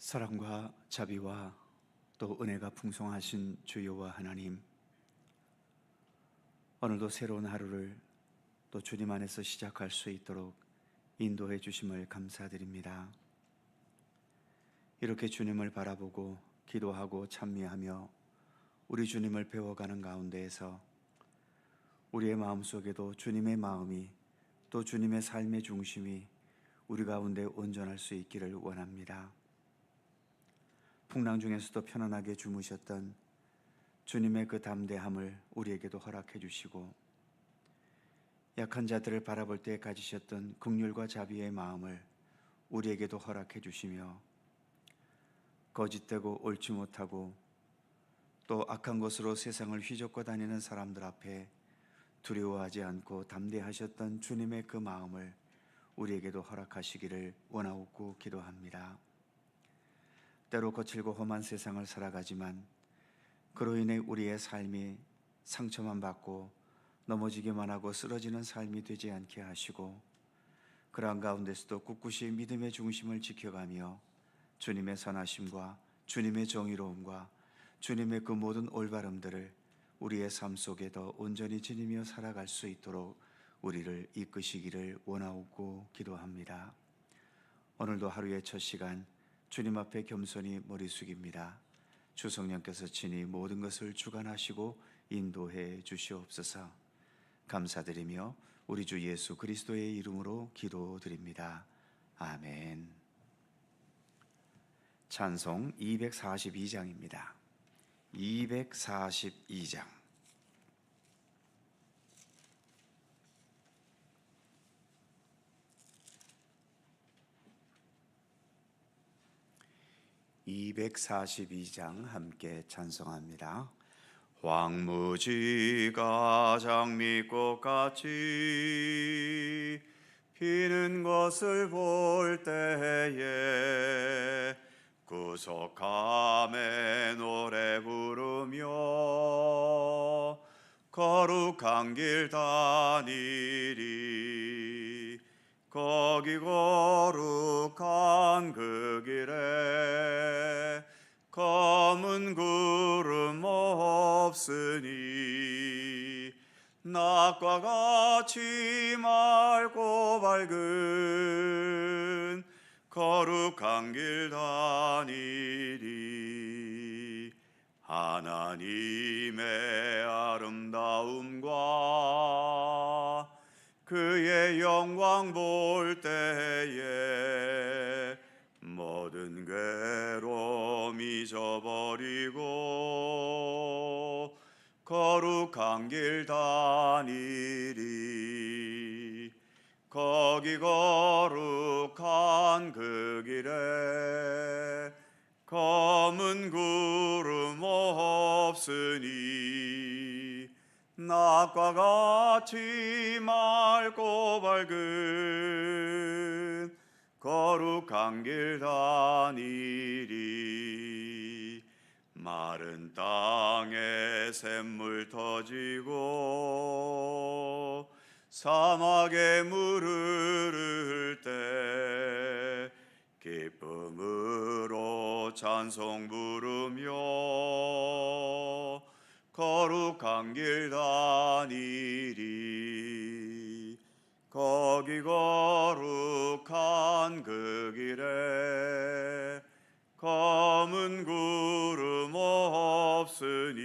사랑과 자비와 또 은혜가 풍성하신 주 여호와 하나님, 오늘도 새로운 하루를 또 주님 안에서 시작할 수 있도록 인도해 주심을 감사드립니다. 이렇게 주님을 바라보고 기도하고 찬미하며 우리 주님을 배워가는 가운데에서 우리의 마음속에도 주님의 마음이 또 주님의 삶의 중심이 우리 가운데 온전할 수 있기를 원합니다. 풍랑 중에서도 편안하게 주무셨던 주님의 그 담대함을 우리에게도 허락해 주시고, 약한 자들을 바라볼 때 가지셨던 긍휼과 자비의 마음을 우리에게도 허락해 주시며, 거짓되고 옳지 못하고 또 악한 것으로 세상을 휘젓고 다니는 사람들 앞에 두려워하지 않고 담대하셨던 주님의 그 마음을 우리에게도 허락하시기를 원하옵고 기도합니다. 때로 거칠고 험한 세상을 살아가지만 그로 인해 우리의 삶이 상처만 받고 넘어지기만 하고 쓰러지는 삶이 되지 않게 하시고, 그러한 가운데서도 꿋꿋이 믿음의 중심을 지켜가며 주님의 선하심과 주님의 정의로움과 주님의 그 모든 올바름들을 우리의 삶 속에 더 온전히 지니며 살아갈 수 있도록 우리를 이끄시기를 원하옵고 기도합니다. 오늘도 하루의 첫 시간 주님 앞에 겸손히 머리 숙입니다. 주 성령께서 친히 모든 것을 주관하시고 인도해 주시옵소서. 감사드리며 우리 주 예수 그리스도의 이름으로 기도드립니다. 아멘. 찬송 242장입니다. 242장. (242장) 함께 찬송합니다. 황무지가 장미꽃같이 피는 것을 볼 때에 구속함에 노래 부르며 거룩한 길 다니리. 거기 거룩한 그 길에 검은 구름 없으니 낮과 같이 맑고 밝은 거룩한 길 다니리. 하나님의 아름다움과 그의 영광 볼 때에 모든 괴로움 잊어버리고 거룩한 길 다니리. 거기 거룩한 그 길에 검은 구름 없으니 낮과 같이 맑고 밝은 거룩한 길 다니리. 마른 땅에 샘물 터지고 사막에 물 흐를 때 기쁨으로 찬송 부르며 거룩한 길 다니리. 거기 거룩한 그 길에 검은 구름 없으니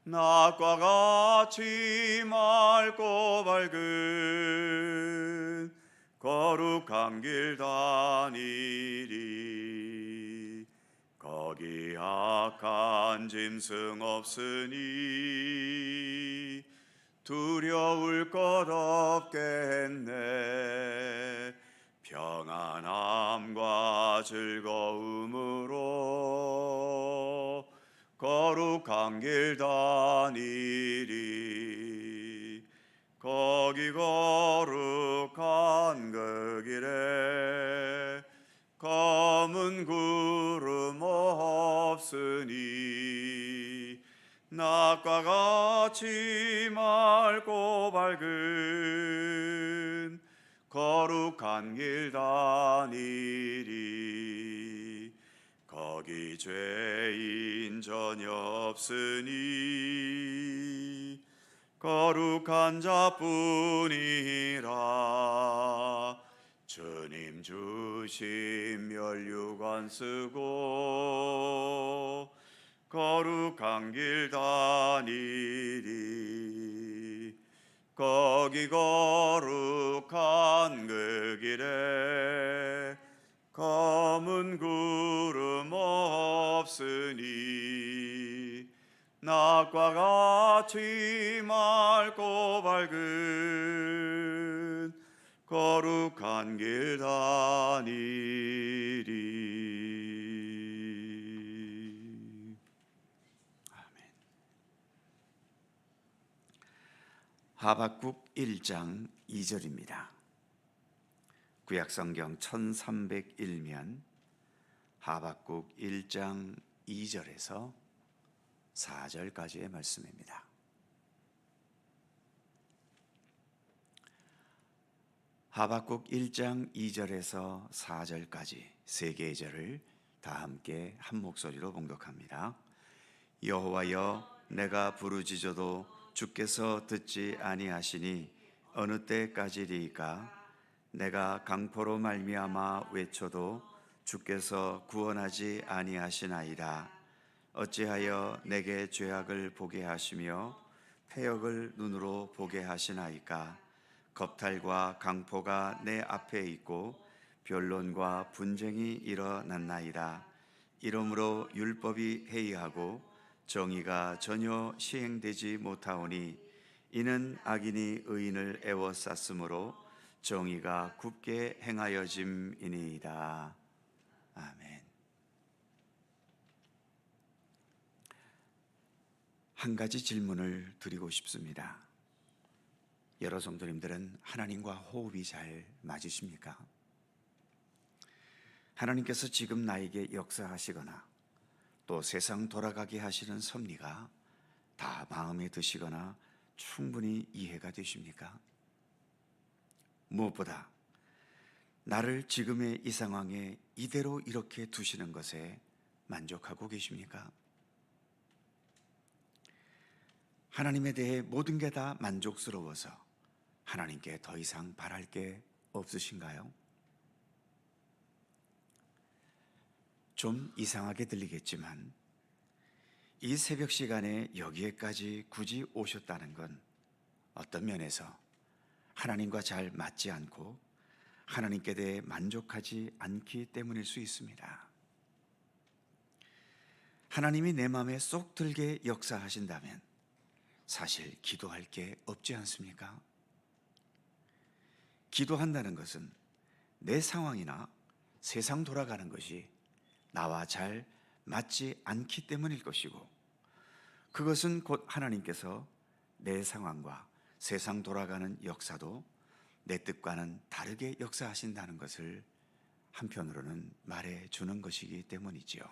낮과 같이 맑고 밝은 거룩한 길 다니리. 거기 악한 짐승 없으니 두려울 것 없겠네. 평안함과 즐거움으로 거룩한 길 다니리. 거기 거룩한 그 길에 검은 구름 없으니 낮과 같이 맑고 밝은 거룩한 길 다니리. 너희 죄인 전혀 없으니 거룩한 자뿐이라. 주님 주신 멸류관 쓰고 거룩한 길 다니리. 거기 거룩한 그 길에 검은 구름 없으니 낮과 같이 맑고 밝은 거룩한 길 다니리. 아멘. 하박국 1장 2절입니다. 구약성경 1301면 하박국 1장 2절에서 4절까지의 말씀입니다. 하박국 1장 2절에서 4절까지 세 개의 절을 다 함께 한 목소리로 봉독합니다. 여호와여, 내가 부르짖어도 주께서 듣지 아니하시니 어느 때까지리이까? 내가 강포로 말미암아 외쳐도 주께서 구원하지 아니하시나이다. 어찌하여 내게 죄악을 보게 하시며 패역을 눈으로 보게 하시나이까? 겁탈과 강포가 내 앞에 있고 변론과 분쟁이 일어났나이다. 이러므로 율법이 해이하고 정의가 전혀 시행되지 못하오니 이는 악인이 의인을 애워쌌으므로 정의가 굽게 행하여짐이니이다. 아멘. 한 가지 질문을 드리고 싶습니다. 여러 성도님들은 하나님과 호흡이 잘 맞으십니까? 하나님께서 지금 나에게 역사하시거나 또 세상 돌아가게 하시는 섭리가 다 마음에 드시거나 충분히 이해가 되십니까? 무엇보다 나를 지금의 이 상황에 이대로 이렇게 두시는 것에 만족하고 계십니까? 하나님에 대해 모든 게 다 만족스러워서 하나님께 더 이상 바랄 게 없으신가요? 좀 이상하게 들리겠지만 이 새벽 시간에 여기에까지 굳이 오셨다는 건 어떤 면에서 하나님과 잘 맞지 않고 하나님께 대해 만족하지 않기 때문일 수 있습니다. 하나님이 내 마음에 쏙 들게 역사하신다면 사실 기도할 게 없지 않습니까? 기도한다는 것은 내 상황이나 세상 돌아가는 것이 나와 잘 맞지 않기 때문일 것이고, 그것은 곧 하나님께서 내 상황과 세상 돌아가는 역사도 내 뜻과는 다르게 역사하신다는 것을 한편으로는 말해주는 것이기 때문이지요.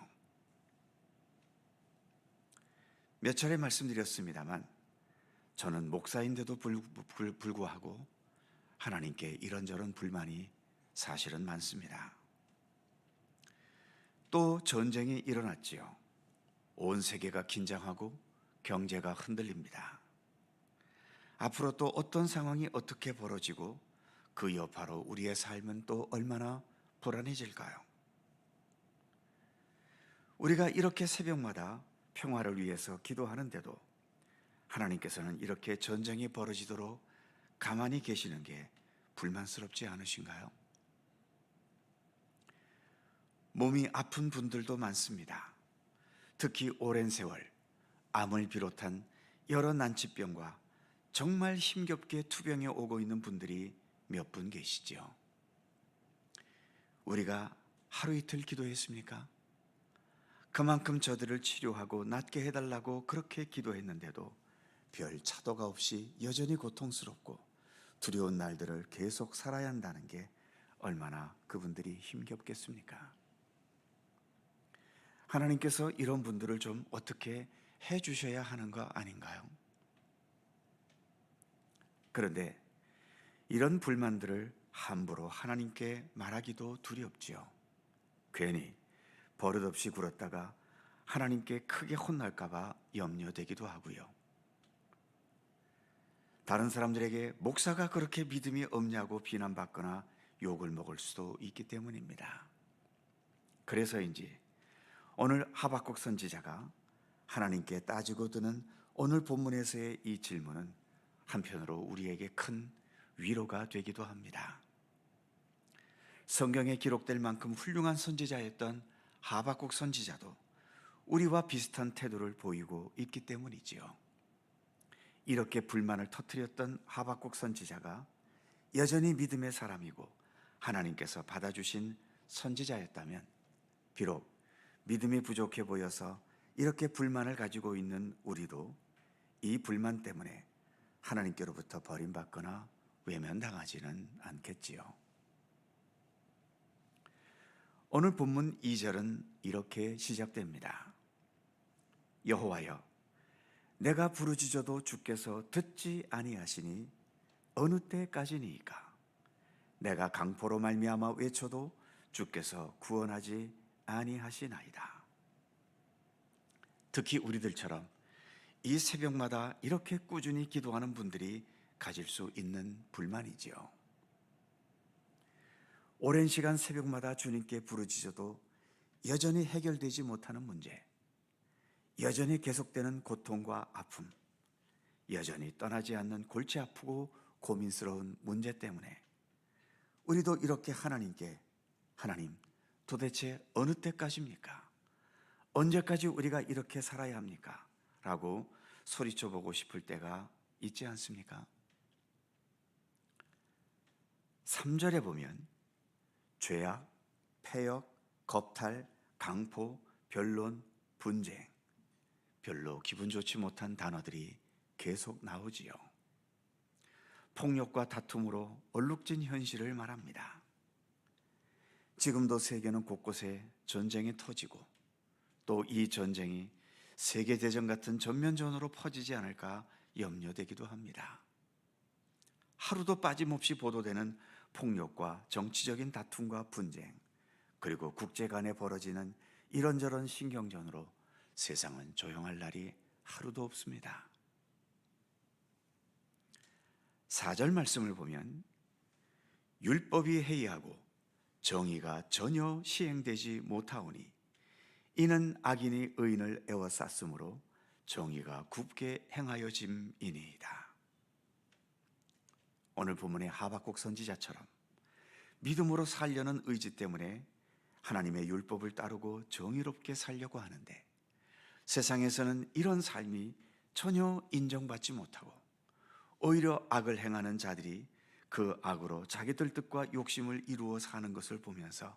몇 차례 말씀드렸습니다만 저는 목사인데도 불구하고 하나님께 이런저런 불만이 사실은 많습니다. 또 전쟁이 일어났지요. 온 세계가 긴장하고 경제가 흔들립니다. 앞으로 또 어떤 상황이 어떻게 벌어지고 그 여파로 우리의 삶은 또 얼마나 불안해질까요? 우리가 이렇게 새벽마다 평화를 위해서 기도하는데도 하나님께서는 이렇게 전쟁이 벌어지도록 가만히 계시는 게 불만스럽지 않으신가요? 몸이 아픈 분들도 많습니다. 특히 오랜 세월 암을 비롯한 여러 난치병과 정말 힘겹게 투병해 오고 있는 분들이 몇 분 계시죠. 우리가 하루 이틀 기도했습니까? 그만큼 저들을 치료하고 낫게 해달라고 그렇게 기도했는데도 별 차도가 없이 여전히 고통스럽고 두려운 날들을 계속 살아야 한다는 게 얼마나 그분들이 힘겹겠습니까? 하나님께서 이런 분들을 좀 어떻게 해주셔야 하는 거 아닌가요? 그런데 이런 불만들을 함부로 하나님께 말하기도 두렵지요. 괜히 버릇없이 굴었다가 하나님께 크게 혼날까 봐 염려되기도 하고요. 다른 사람들에게 목사가 그렇게 믿음이 없냐고 비난받거나 욕을 먹을 수도 있기 때문입니다. 그래서인지 오늘 하박국 선지자가 하나님께 따지고 드는 오늘 본문에서의 이 질문은 한편으로 우리에게 큰 위로가 되기도 합니다. 성경에 기록될 만큼 훌륭한 선지자였던 하박국 선지자도 우리와 비슷한 태도를 보이고 있기 때문이지요. 이렇게 불만을 터뜨렸던 하박국 선지자가 여전히 믿음의 사람이고 하나님께서 받아주신 선지자였다면, 비록 믿음이 부족해 보여서 이렇게 불만을 가지고 있는 우리도 이 불만 때문에 하나님께로부터 버림받거나 외면당하지는 않겠지요. 오늘 본문 2절은 이렇게 시작됩니다. 여호와여, 내가 부르짖어도 주께서 듣지 아니하시니 어느 때까지니이까? 내가 강포로 말미암아 외쳐도 주께서 구원하지 아니하시나이다. 특히 우리들처럼 이 새벽마다 이렇게 꾸준히 기도하는 분들이 가질 수 있는 불만이지요. 오랜 시간 새벽마다 주님께 부르짖어도 여전히 해결되지 못하는 문제, 여전히 계속되는 고통과 아픔, 여전히 떠나지 않는 골치 아프고 고민스러운 문제 때문에 우리도 이렇게 하나님께, 하나님 도대체 어느 때까지입니까? 언제까지 우리가 이렇게 살아야 합니까? 라고 소리쳐 보고 싶을 때가 있지 않습니까? 3절에 보면 죄악, 패역, 겁탈, 강포, 변론, 분쟁, 별로 기분 좋지 못한 단어들이 계속 나오지요. 폭력과 다툼으로 얼룩진 현실을 말합니다. 지금도 세계는 곳곳에 전쟁이 터지고 또 이 전쟁이 세계대전 같은 전면전으로 퍼지지 않을까 염려되기도 합니다. 하루도 빠짐없이 보도되는 폭력과 정치적인 다툼과 분쟁, 그리고 국제 간에 벌어지는 이런저런 신경전으로 세상은 조용할 날이 하루도 없습니다. 4절 말씀을 보면 율법이 해이하고 정의가 전혀 시행되지 못하오니 이는 악인이 의인을 에워쌌으므로 정의가 굽게 행하여짐이니이다. 오늘 본문의 하박국 선지자처럼 믿음으로 살려는 의지 때문에 하나님의 율법을 따르고 정의롭게 살려고 하는데 세상에서는 이런 삶이 전혀 인정받지 못하고 오히려 악을 행하는 자들이 그 악으로 자기들 뜻과 욕심을 이루어 사는 것을 보면서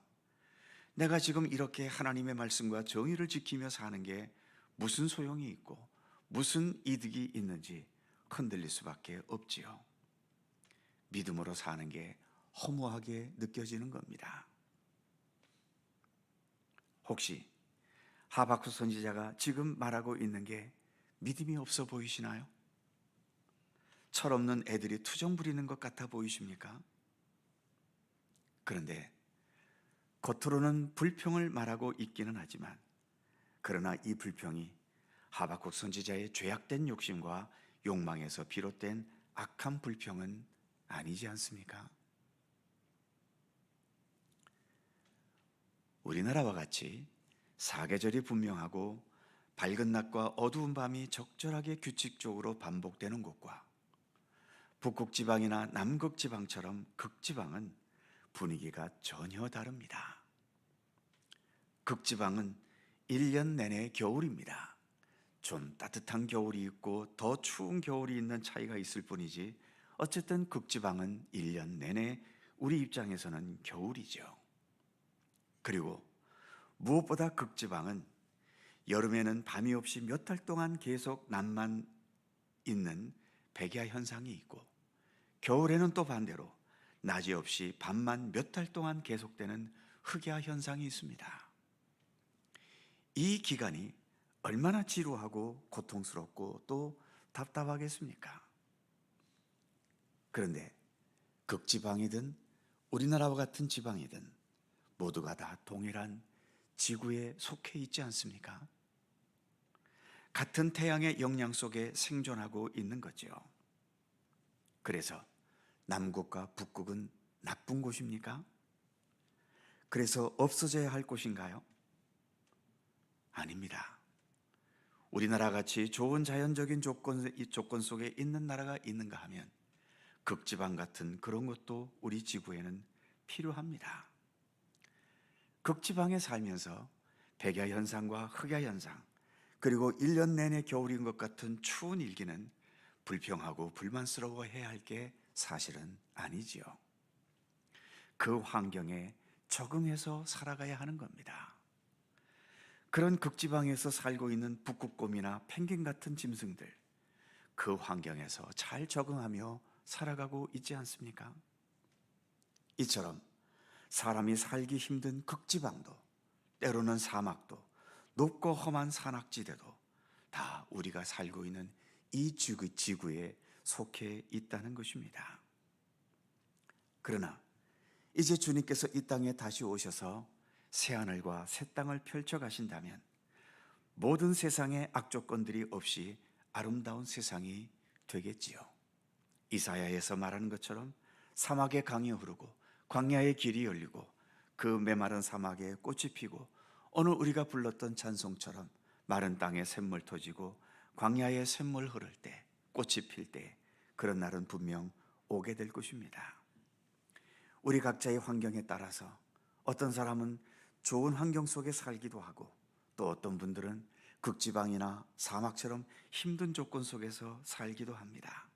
내가 지금 이렇게 하나님의 말씀과 정의를 지키며 사는 게 무슨 소용이 있고 무슨 이득이 있는지 흔들릴 수밖에 없지요. 믿음으로 사는 게 허무하게 느껴지는 겁니다. 혹시 하박국 선지자가 지금 말하고 있는 게 믿음이 없어 보이시나요? 철없는 애들이 투정 부리는 것 같아 보이십니까? 그런데 겉으로는 불평을 말하고 있기는 하지만 그러나 이 불평이 하박국 선지자의 죄악된 욕심과 욕망에서 비롯된 악한 불평은 아니지 않습니까? 우리나라와 같이 사계절이 분명하고 밝은 낮과 어두운 밤이 적절하게 규칙적으로 반복되는 곳과 북극지방이나 남극지방처럼 극지방은 분위기가 전혀 다릅니다. 극지방은 1년 내내 겨울입니다. 좀 따뜻한 겨울이 있고 더 추운 겨울이 있는 차이가 있을 뿐이지 어쨌든 극지방은 1년 내내 우리 입장에서는 겨울이죠. 그리고 무엇보다 극지방은 여름에는 밤이 없이 몇 달 동안 계속 낮만 있는 백야 현상이 있고 겨울에는 또 반대로 낮이 없이 밤만 몇 달 동안 계속되는 흑야 현상이 있습니다. 이 기간이 얼마나 지루하고 고통스럽고 또 답답하겠습니까? 그런데 극지방이든 우리나라와 같은 지방이든 모두가 다 동일한 지구에 속해 있지 않습니까? 같은 태양의 영향 속에 생존하고 있는 거죠. 그래서 남극과 북극은 나쁜 곳입니까? 그래서 없어져야 할 곳인가요? 아닙니다. 우리나라 같이 좋은 자연적인 조건 속에 있는 나라가 있는가 하면 극지방 같은 그런 것도 우리 지구에는 필요합니다. 극지방에 살면서 백야 현상과 흑야 현상, 그리고 1년 내내 겨울인 것 같은 추운 일기는 불평하고 불만스러워해야 할 게 사실은 아니지요. 그 환경에 적응해서 살아가야 하는 겁니다. 그런 극지방에서 살고 있는 북극곰이나 펭귄 같은 짐승들, 그 환경에서 잘 적응하며 살아가고 있지 않습니까? 이처럼 사람이 살기 힘든 극지방도, 때로는 사막도, 높고 험한 산악지대도 다 우리가 살고 있는 이 지구에 속해 있다는 것입니다. 그러나 이제 주님께서 이 땅에 다시 오셔서 새하늘과 새 땅을 펼쳐 가신다면 모든 세상의 악조건들이 없이 아름다운 세상이 되겠지요. 이사야에서 말하는 것처럼 사막에 강이 흐르고 광야의 길이 열리고 그 메마른 사막에 꽃이 피고, 오늘 우리가 불렀던 찬송처럼 마른 땅에 샘물 터지고 광야에 샘물 흐를 때, 꽃이 필 때, 그런 날은 분명 오게 될 것입니다. 우리 각자의 환경에 따라서 어떤 사람은 좋은 환경 속에 살기도 하고, 또 어떤 분들은 극지방이나 사막처럼 힘든 조건 속에서 살기도 합니다.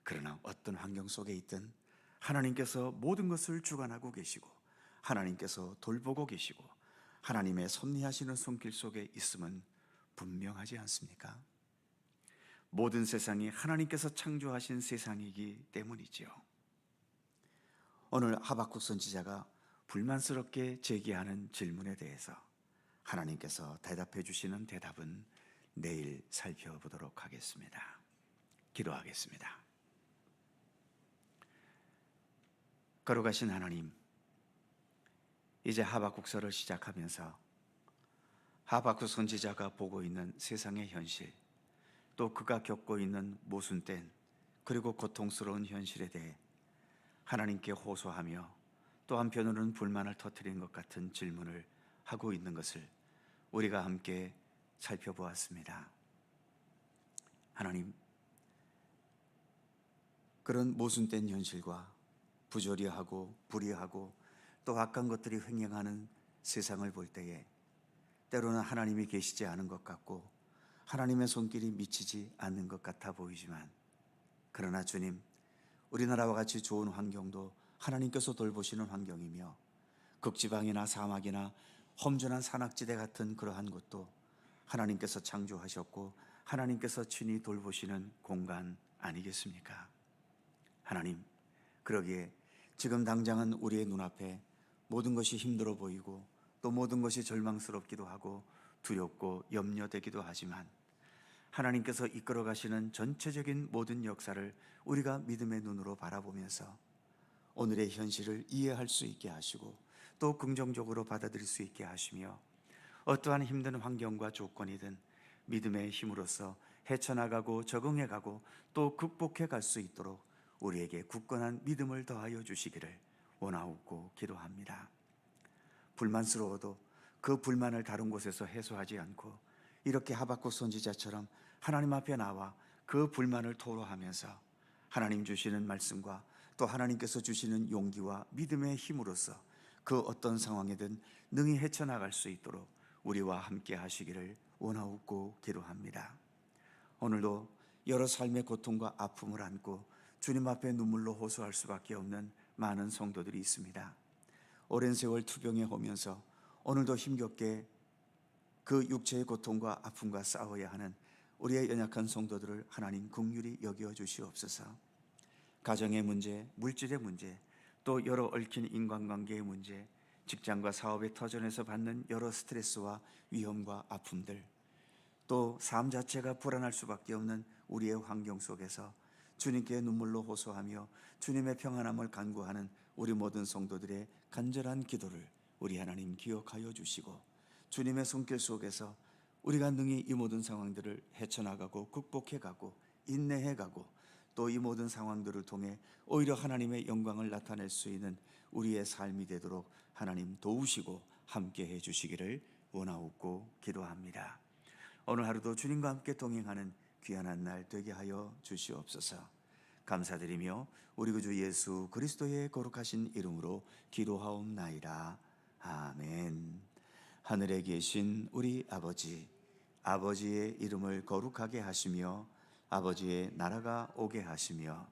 그러나 어떤 환경 속에 있든 하나님께서 모든 것을 주관하고 계시고, 하나님께서 돌보고 계시고, 하나님의 섭리하시는 손길 속에 있음은 분명하지 않습니까? 모든 세상이 하나님께서 창조하신 세상이기 때문이지요. 오늘 하박국 선지자가 불만스럽게 제기하는 질문에 대해서 하나님께서 대답해 주시는 대답은 내일 살펴보도록 하겠습니다. 기도하겠습니다. 거룩하신 하나님, 이제 하박국서를 시작하면서 하박국 선지자가 보고 있는 세상의 현실, 또 그가 겪고 있는 모순된 그리고 고통스러운 현실에 대해 하나님께 호소하며, 또 한편으로는 불만을 터뜨린 것 같은 질문을 하고 있는 것을 우리가 함께 살펴보았습니다. 하나님, 그런 모순된 현실과 부조리하고 불의하고 또 악한 것들이 횡행하는 세상을 볼 때에 때로는 하나님이 계시지 않은 것 같고 하나님의 손길이 미치지 않는 것 같아 보이지만, 그러나 주님, 우리나라와 같이 좋은 환경도 하나님께서 돌보시는 환경이며, 극지방이나 사막이나 험준한 산악지대 같은 그러한 곳도 하나님께서 창조하셨고 하나님께서 친히 돌보시는 공간 아니겠습니까? 하나님, 그러기에 지금 당장은 우리의 눈앞에 모든 것이 힘들어 보이고 또 모든 것이 절망스럽기도 하고 두렵고 염려되기도 하지만, 하나님께서 이끌어 가시는 전체적인 모든 역사를 우리가 믿음의 눈으로 바라보면서 오늘의 현실을 이해할 수 있게 하시고 또 긍정적으로 받아들일 수 있게 하시며, 어떠한 힘든 환경과 조건이든 믿음의 힘으로써 헤쳐나가고 적응해가고 또 극복해 갈 수 있도록 우리에게 굳건한 믿음을 더하여 주시기를 원하옵고 기도합니다. 불만스러워도 그 불만을 다른 곳에서 해소하지 않고 이렇게 하박국 선지자처럼 하나님 앞에 나와 그 불만을 토로하면서 하나님 주시는 말씀과 또 하나님께서 주시는 용기와 믿음의 힘으로써 그 어떤 상황이든 능히 헤쳐나갈 수 있도록 우리와 함께 하시기를 원하옵고 기도합니다. 오늘도 여러 삶의 고통과 아픔을 안고 주님 앞에 눈물로 호소할 수밖에 없는 많은 성도들이 있습니다. 오랜 세월 투병해 오면서 오늘도 힘겹게 그 육체의 고통과 아픔과 싸워야 하는 우리의 연약한 성도들을 하나님 긍휼히 여겨 주시옵소서. 가정의 문제, 물질의 문제, 또 여러 얽힌 인간관계의 문제, 직장과 사업의 터전에서 받는 여러 스트레스와 위험과 아픔들, 또 삶 자체가 불안할 수밖에 없는 우리의 환경 속에서 주님께 눈물로 호소하며 주님의 평안함을 간구하는 우리 모든 성도들의 간절한 기도를 우리 하나님 기억하여 주시고, 주님의 손길 속에서 우리가 능히 이 모든 상황들을 헤쳐나가고 극복해가고 인내해가고 또 이 모든 상황들을 통해 오히려 하나님의 영광을 나타낼 수 있는 우리의 삶이 되도록 하나님 도우시고 함께 해주시기를 원하옵고 기도합니다. 오늘 하루도 주님과 함께 동행하는 귀한 한 날 되게 하여 주시옵소서. 감사드리며 우리 구주 예수 그리스도의 거룩하신 이름으로 기도하옵나이다. 아멘. 하늘에 계신 우리 아버지, 아버지의 이름을 거룩하게 하시며 아버지의 나라가 오게 하시며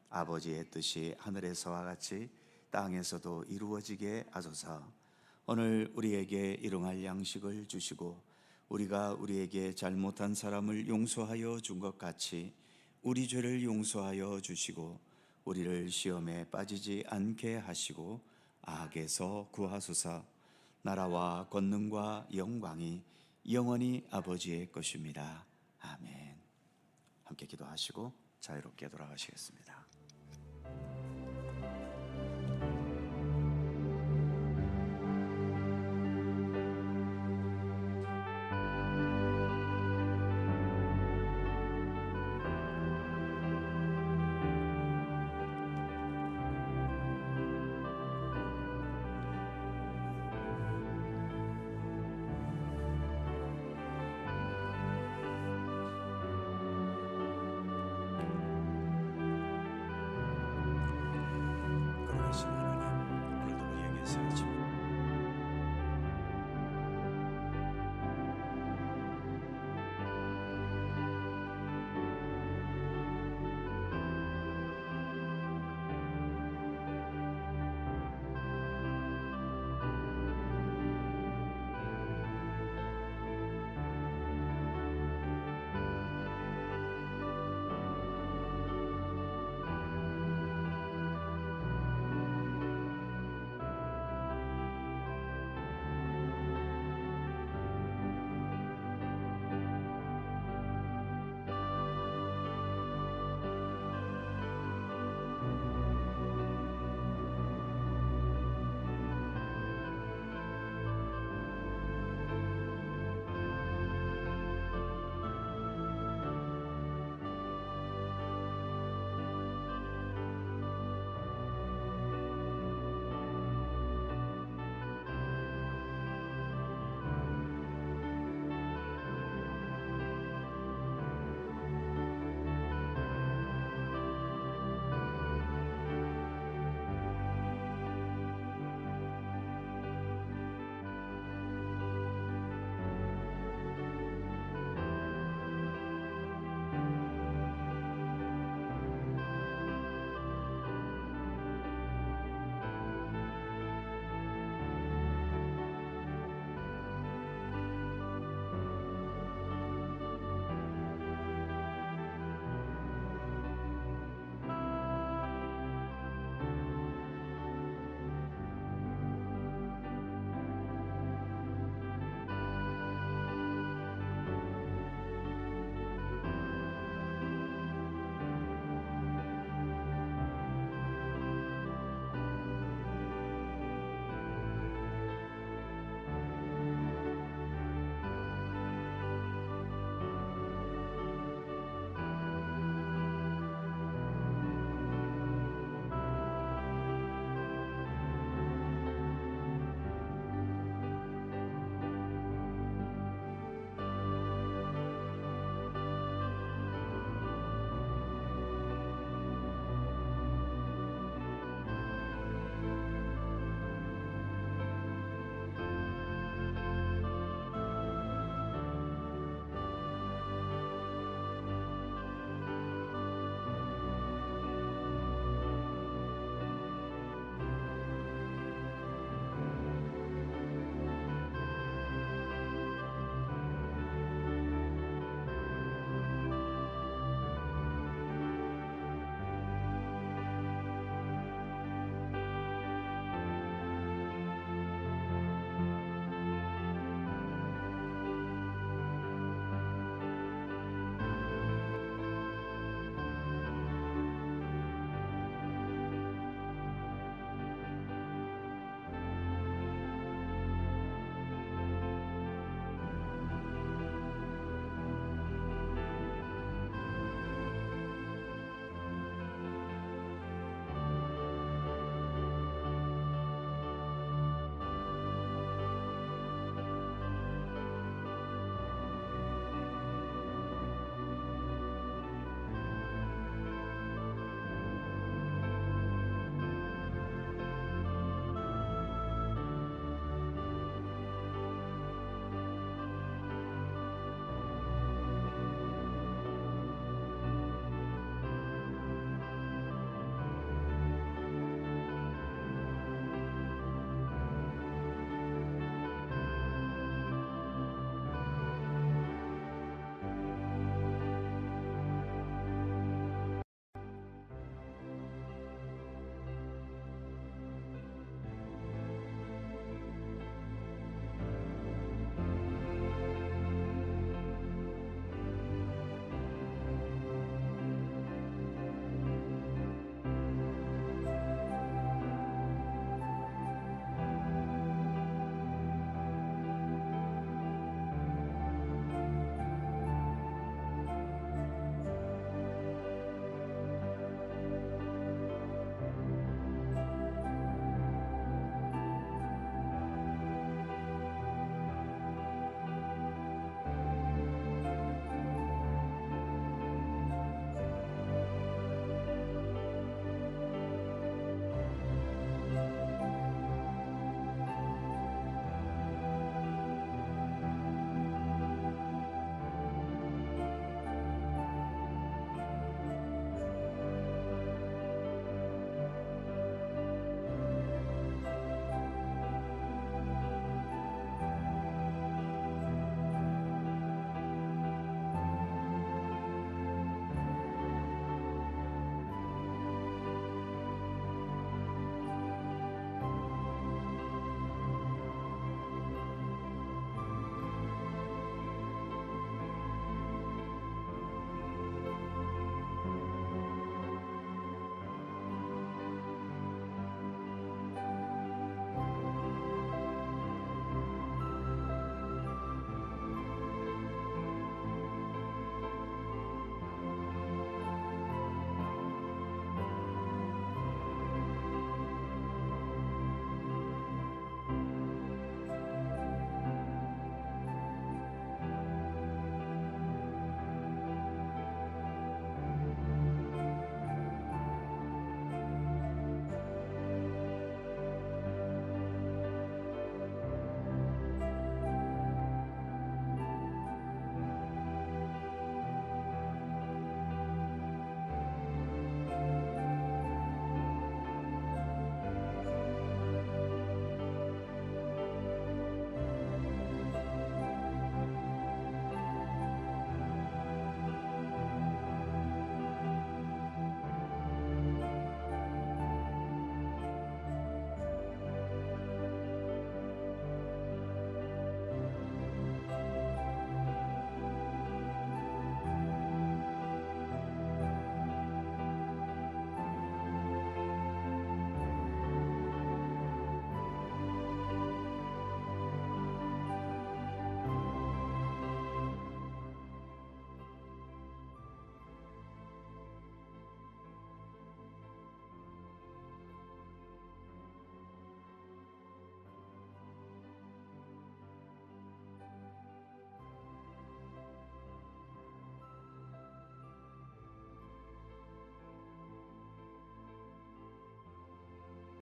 아버지의 뜻이 하늘에서와 같이 땅에서도 이루어지게 하소서. 오늘 우리에게 일용할 양식을 주시고 우리가 우리에게 잘못한 사람을 용서하여 준 것 같이 우리 죄를 용서하여 주시고 우리를 시험에 빠지지 않게 하시고 악에서 구하소서. 나라와 권능과 영광이 영원히 아버지의 것입니다. 아멘. 함께 기도하시고 자유롭게 돌아가시겠습니다. 거룩하신 하나님, 오늘도 우리에게 새로